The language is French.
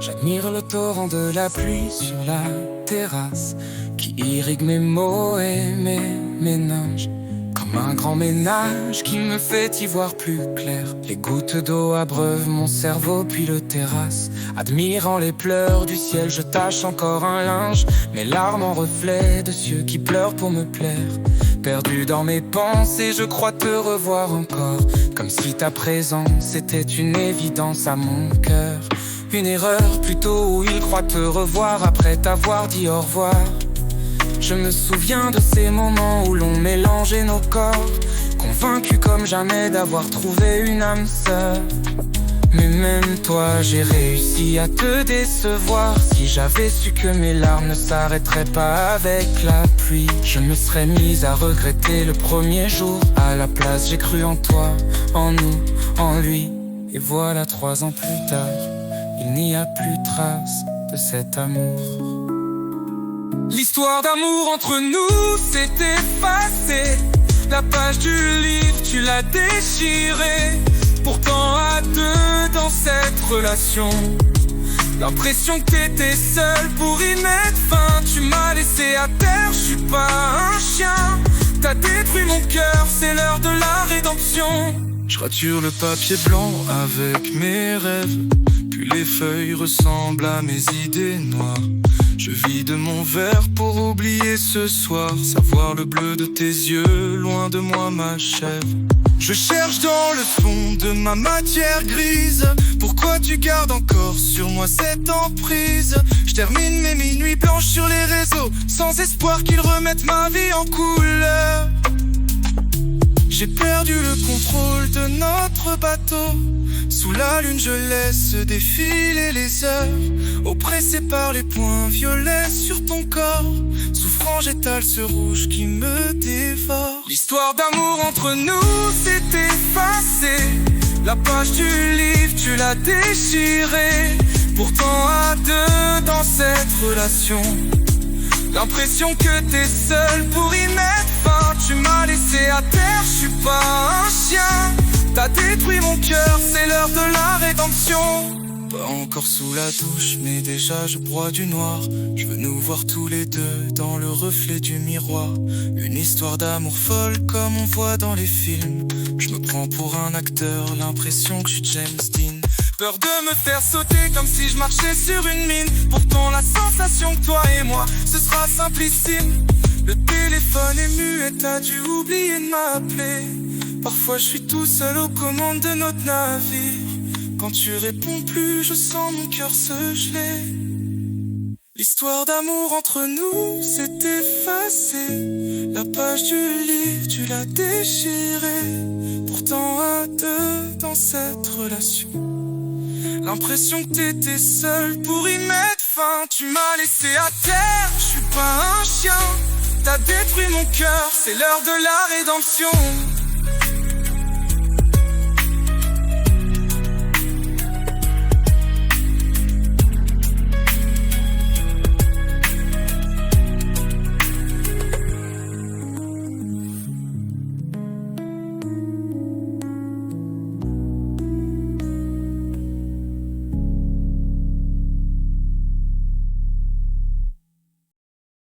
J'admire le torrent de la pluie sur la terrasse qui irrigue mes mots et mes méninges. Comme un grand ménage qui me fait y voir plus clair. Les gouttes d'eau abreuvent mon cerveau puis le terrasse. Admirant les pleurs du ciel, je tâche encore un linge. Mes larmes en reflet de cieux qui pleurent pour me plaire. Perdu dans mes pensées, je crois te revoir encore. Comme si ta présence était une évidence à mon cœur. Une erreur plutôt où il croit te revoir après t'avoir dit au revoir. Je me souviens de ces moments où l'on mélangeait nos corps, convaincu comme jamais d'avoir trouvé une âme sœur. Mais même toi, j'ai réussi à te décevoir. Si j'avais su que mes larmes ne s'arrêteraient pas avec la pluie, je me serais mise à regretter le premier jour. À la place, j'ai cru en toi, en nous, en lui. Et voilà 3 ans plus tard, il n'y a plus trace de cet amour. L'histoire d'amour entre nous s'est effacée. La page du livre, tu l'as déchirée. Pourtant à deux dans cette relation, l'impression que t'étais seul pour y mettre fin. Tu m'as laissé à terre, je suis pas un chien. T'as détruit mon cœur, c'est l'heure de la rédemption. Je rature le papier blanc avec mes rêves, puis les feuilles ressemblent à mes idées noires. Je vide mon verre pour oublier ce soir. Savoir le bleu de tes yeux, loin de moi m'achève. Je cherche dans le fond de ma matière grise. Pourquoi tu gardes encore sur moi cette emprise? Je termine mes minuits blanches sur les réseaux, sans espoir qu'ils remettent ma vie en couleur. J'ai perdu le contrôle de notre bateau. Sous la lune je laisse défiler les heures, oppressé par les points violets sur ton corps. Souffrant j'étale ce rouge qui me dévore. L'histoire d'amour entre nous s'est effacée. La page du livre tu l'as déchirée. Pourtant à deux dans cette relation, l'impression que t'es seul pour y mettre fin. Tu m'as laissé à terre, je suis pas un chien. T'as détruit mon cœur, c'est l'heure de la rédemption. Pas encore sous la douche, mais déjà je broie du noir. Je veux nous voir tous les deux dans le reflet du miroir. Une histoire d'amour folle comme on voit dans les films. Je me prends pour un acteur, l'impression que je suis James Dean. Peur de me faire sauter comme si je marchais sur une mine. Pourtant la sensation que toi et moi, ce sera simplissime. Le téléphone est muet, t'as dû oublier de m'appeler. Parfois je suis tout seul aux commandes de notre navire. Quand tu réponds plus, je sens mon cœur se geler. L'histoire d'amour entre nous s'est effacée. La page du livre, tu l'as déchirée. Pourtant à deux dans cette relation, l'impression que t'étais seul pour y mettre fin. Tu m'as laissé à terre, je suis pas un chien. T'as détruit mon cœur, c'est l'heure de la rédemption.